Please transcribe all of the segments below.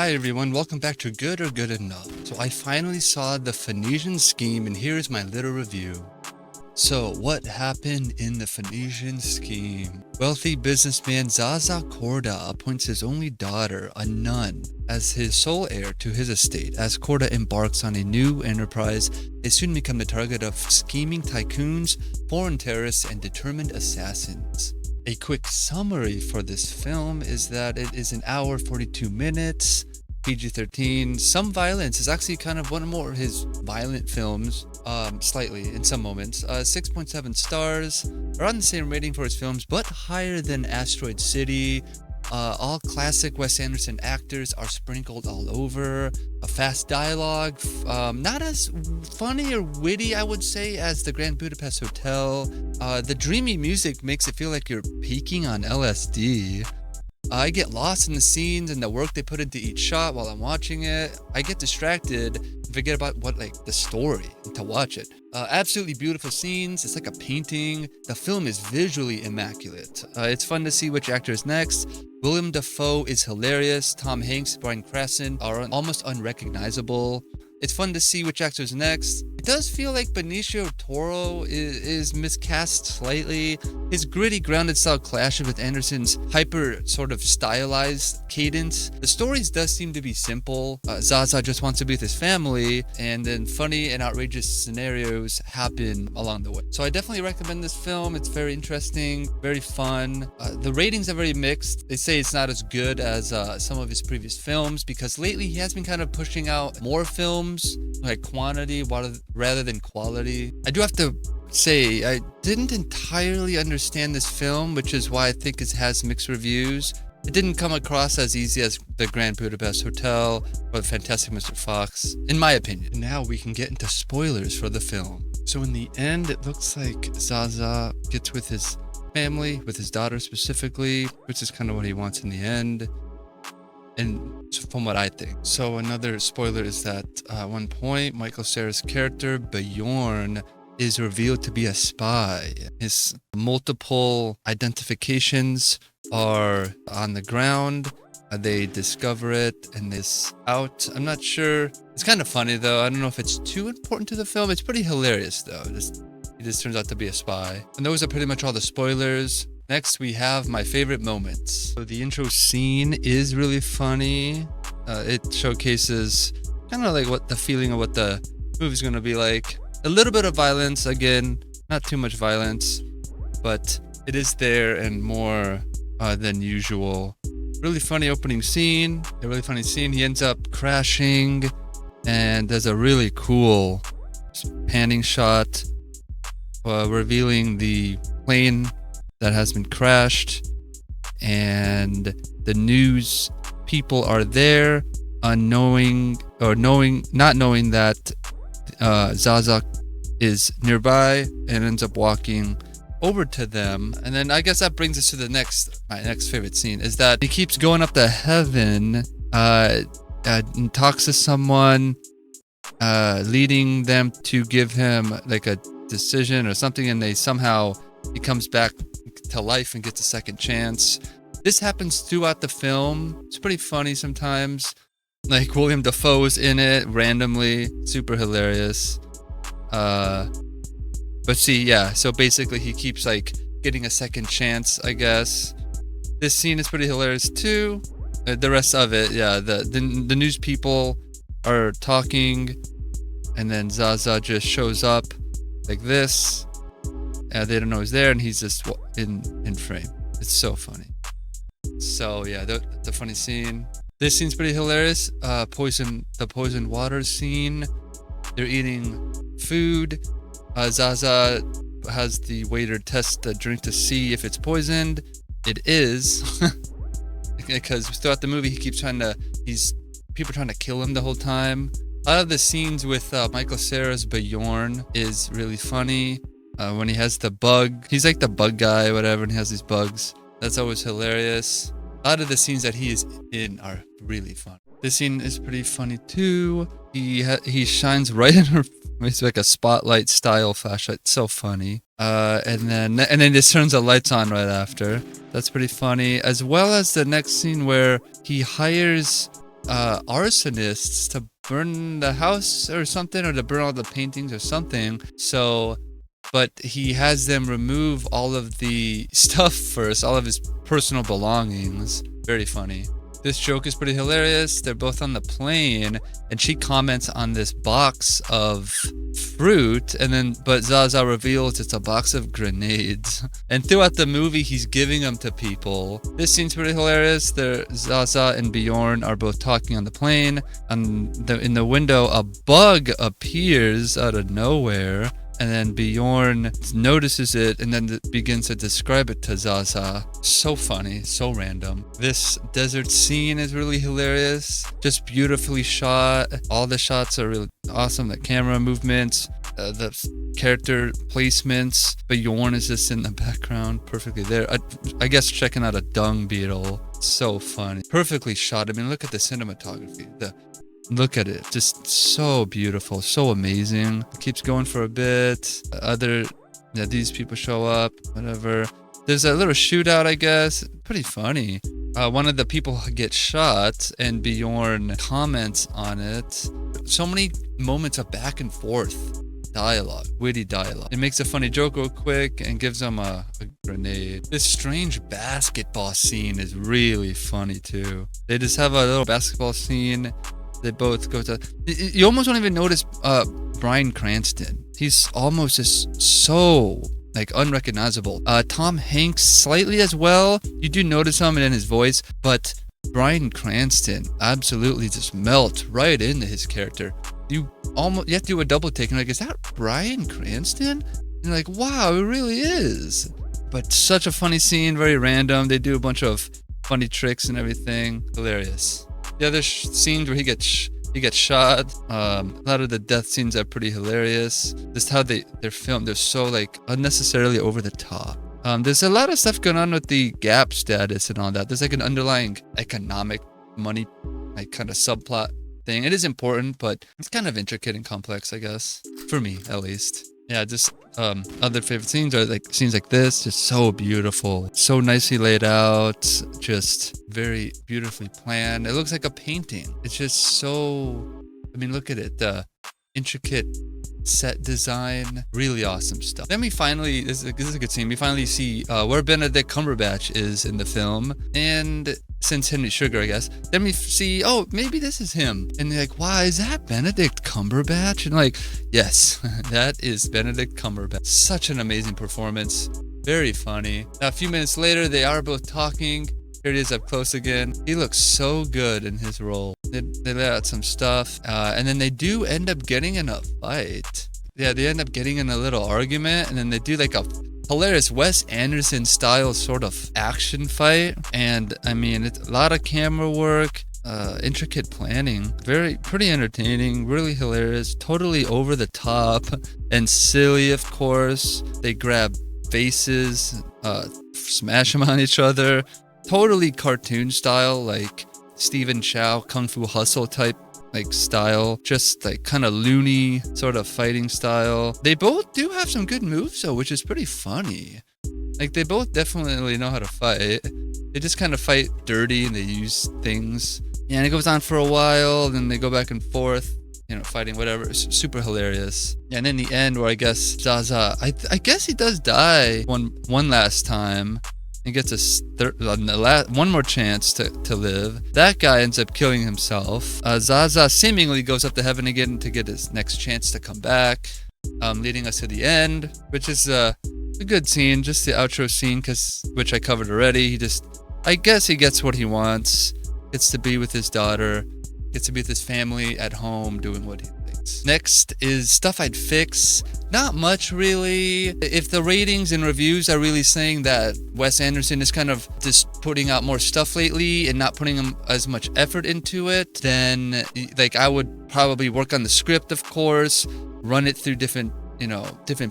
Hi everyone, welcome back to Good or Good Enough. So I finally saw the Phoenician scheme and here's my little review. So what happened in the Phoenician scheme? Wealthy businessman Zaza Korda appoints his only daughter, a nun, as his sole heir to his estate. As Korda embarks on a new enterprise, they soon become the target of scheming tycoons, foreign terrorists, and determined assassins. A quick summary for this film is that it is an hour 42 minutes, PG-13, some violence. Is actually kind of one more of his violent films, slightly in some moments. 6.7 stars, around the same rating for his films, but higher than Asteroid City. All classic Wes Anderson actors are sprinkled all over. A fast dialogue, not as funny or witty, I would say, as the Grand Budapest Hotel. The dreamy music makes it feel like you're peaking on LSD. I get lost in the scenes and the work they put into each shot while I'm watching it. I get distracted and forget about the story to watch it. Absolutely beautiful scenes. It's like a painting. The film is visually immaculate. It's fun to see which actor is next. Willem Dafoe is hilarious. Tom Hanks, Bryan Cranston are almost unrecognizable. It's fun to see which actor is next. It does feel like Benicio Toro is miscast slightly. His gritty, grounded style clashes with Anderson's hyper sort of stylized cadence. The stories does seem to be simple. Zaza just wants to be with his family, and then funny and outrageous scenarios happen along the way. So I definitely recommend this film. It's very interesting, very fun. The ratings are very mixed. They say it's not as good as some of his previous films because lately he has been kind of pushing out more films, like quantity rather than quality. I do have to say I didn't entirely understand this film, which is why I think it has mixed reviews. It didn't come across as easy as the Grand Budapest Hotel or the Fantastic Mr. Fox, in my opinion. Now we can get into spoilers for the film. So in the end, it looks like Zaza gets with his family, with his daughter specifically, which is kind of what he wants in the end. And from what I think. So another spoiler is that at one point, Michael Cera's character, Bjorn, is revealed to be a spy. His multiple identifications are on the ground. They discover it and it's out. I'm not sure. It's kind of funny though. I don't know if it's too important to the film. It's pretty hilarious though. He just turns out to be a spy. And those are pretty much all the spoilers. Next, we have my favorite moments. So the intro scene is really funny. It showcases kind of like what the feeling of what the movie's going to be like. A little bit of violence, again, not too much violence, but it is there and more than usual. Really funny opening scene. A really funny scene. He ends up crashing and there's a really cool panning shot revealing the plane that has been crashed, and the news people are there, not knowing that Zaza is nearby, and ends up walking over to them. And then I guess that brings us to my next favorite scene is that he keeps going up to heaven, and talks to someone, leading them to give him like a decision or something, and he comes back to life and gets a second chance. This happens throughout the film. It's pretty funny sometimes. Like William Dafoe is in it randomly, super hilarious. But see, yeah, so basically he keeps like getting a second chance, I guess. This scene is pretty hilarious too. The rest of it, yeah, the news people are talking, and then Zaza just shows up like this. They don't know he's there, and he's just in frame. It's so funny. So yeah, the funny scene. This scene's pretty hilarious. The poison water scene. They're eating food. Zaza has the waiter test the drink to see if it's poisoned. It is, because throughout the movie he keeps people trying to kill him the whole time. A lot of the scenes with Michael Cera's Bjorn is really funny. When he has the bug, he's like the bug guy, whatever, and he has these bugs. That's always hilarious. A lot of the scenes that he is in are really fun. This scene is pretty funny too. He shines right in her. It's like a spotlight style flashlight. It's so funny. And then just turns the lights on right after. That's pretty funny. As well as the next scene where he hires arsonists to burn the house or something, or to burn all the paintings or something. So, but he has them remove all of the stuff first, all of his personal belongings. Very funny. This joke is pretty hilarious. They're both on the plane, and she comments on this box of fruit, and then but Zaza reveals it's a box of grenades. And throughout the movie, he's giving them to people. This scene's pretty hilarious. Zaza and Bjorn are both talking on the plane. In the window, a bug appears out of nowhere. And then Bjorn notices it and then begins to describe it to Zaza. So funny, so random. This desert scene is really hilarious. Just beautifully shot. All the shots are really awesome. The camera movements, the character placements. Bjorn is just in the background, perfectly there. I guess checking out a dung beetle. So funny. Perfectly shot. I mean, look at the cinematography. Look at it, just so beautiful, so amazing. It keeps going for a bit. These people show up, whatever. There's a little shootout, I guess. Pretty funny. One of the people gets shot and Bjorn comments on it. So many moments of back and forth dialogue, witty dialogue. It makes a funny joke real quick and gives them a grenade. This strange basketball scene is really funny too. They just have a little basketball scene. They both go to... You almost don't even notice Bryan Cranston. He's almost just so, like, unrecognizable. Tom Hanks slightly as well. You do notice him and in his voice, but Bryan Cranston absolutely just melts right into his character. You have to do a double take and like, is that Bryan Cranston? And you're like, wow, it really is. But such a funny scene, very random. They do a bunch of funny tricks and everything. Hilarious. The other scenes where he gets shot, a lot of the death scenes are pretty hilarious. Just how they're filmed, they're so like unnecessarily over the top. There's a lot of stuff going on with the gap status and all that. There's like an underlying economic money, like kind of subplot thing. It is important, but it's kind of intricate and complex, I guess, for me at least. Yeah, just other favorite scenes are like scenes like this, just so beautiful, so nicely laid out, just very beautifully planned. It looks like a painting. It's just so, I mean, look at it, the intricate set design, really awesome stuff. Then we finally, this is a good scene, we finally see where Benedict Cumberbatch is in the film, and since Henry Sugar, I guess, then we see, oh, maybe this is him, and they're like, wow, is that Benedict Cumberbatch? And like, yes, that is Benedict Cumberbatch. Such an amazing performance, very funny. Now a few minutes later, they are both talking. Here it is up close again. He looks so good in his role. They lay out some stuff, and then they do end up getting in a fight. Yeah, they end up getting in a little argument, and then they do like a hilarious Wes Anderson style sort of action fight. And I mean, it's a lot of camera work, intricate planning, pretty entertaining, really hilarious, totally over the top and silly, of course. They grab faces, smash them on each other. Totally cartoon style, like Stephen Chow Kung Fu Hustle type like style, just like kind of loony sort of fighting style. They both do have some good moves though, which is pretty funny. Like they both definitely know how to fight. They just kind of fight dirty and they use things. Yeah, and it goes on for a while, then they go back and forth, you know, fighting whatever. It's super hilarious. Yeah, and in the end, where I guess Zaza, I guess he does die one last time. He gets one more chance to live. That guy ends up killing himself. Zaza seemingly goes up to heaven again to get his next chance to come back, leading us to the end, which is a good scene, just the outro scene, which I covered already. I guess he gets what he wants. Gets to be with his daughter, gets to be with his family at home doing what he thinks. Next is stuff I'd fix. Not much really. If the ratings and reviews are really saying that Wes Anderson is kind of just putting out more stuff lately and not putting as much effort into it, then like I would probably work on the script, of course, run it through different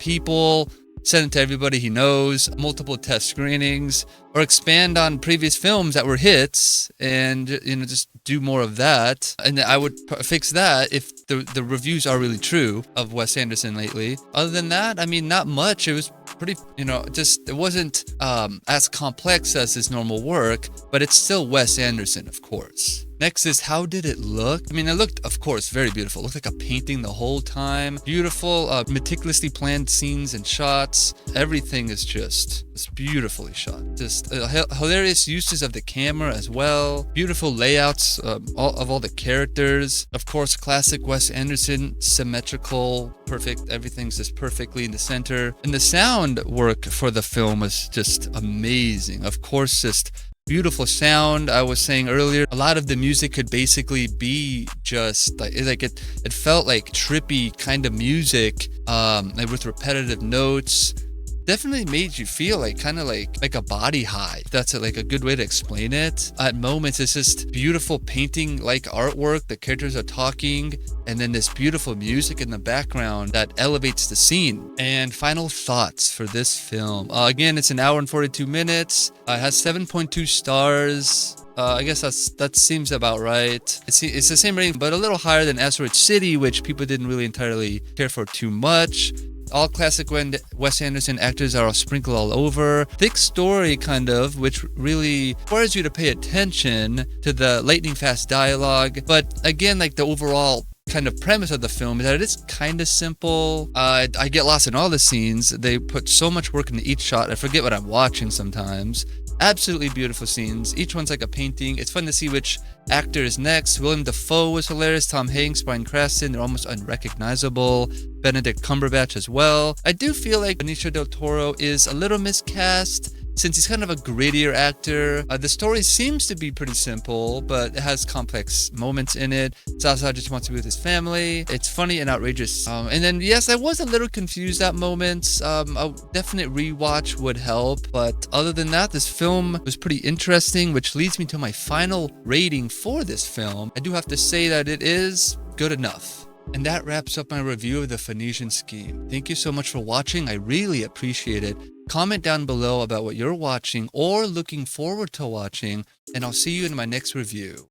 people, send it to everybody he knows, multiple test screenings, or expand on previous films that were hits and, you know, just do more of that. And I would fix that if the reviews are really true of Wes Anderson lately. Other than that, I mean, not much. It was pretty, you know, just, it wasn't as complex as his normal work, but it's still Wes Anderson, of course. Next is, how did it look? I mean, it looked, of course, very beautiful. It looked like a painting the whole time. Beautiful, meticulously planned scenes and shots. Everything is just beautifully shot. Just hilarious uses of the camera as well. Beautiful layouts of all the characters. Of course, classic Wes Anderson, symmetrical, perfect. Everything's just perfectly in the center. And the sound work for the film was just amazing. Of course, just beautiful sound. I was saying earlier, a lot of the music could basically be just like it felt like trippy kind of music, like with repetitive notes. Definitely made you feel like kind of like a body high. That's like a good way to explain it. At moments, it's just beautiful painting like artwork. The characters are talking, and then this beautiful music in the background that elevates the scene. And final thoughts for this film. Again, it's an hour and 42 minutes. It has 7.2 stars. I guess that seems about right. It's the same rating, but a little higher than Asteroid City, which people didn't really entirely care for too much. All classic Wes Anderson actors are sprinkled all over. Thick story, kind of, which really requires you to pay attention to the lightning fast dialogue. But again, like the overall kind of premise of the film is that it is kind of simple. I get lost in all the scenes. They put so much work into each shot. I forget what I'm watching sometimes. Absolutely beautiful scenes. Each one's like a painting. It's fun to see which actor is next. Willem Dafoe was hilarious. Tom Hanks, Bryan Cranston, they're almost unrecognizable. Benedict Cumberbatch as well. I do feel like Benicio del Toro is a little miscast, since he's kind of a grittier actor. The story seems to be pretty simple, but it has complex moments in it. Zaza just wants to be with his family. It's funny and outrageous. And then, yes, I was a little confused at moments. A definite rewatch would help. But other than that, this film was pretty interesting, which leads me to my final rating for this film. I do have to say that it is good enough. And that wraps up my review of the Phoenician Scheme. Thank you so much for watching. I really appreciate it. Comment down below about what you're watching or looking forward to watching, and I'll see you in my next review.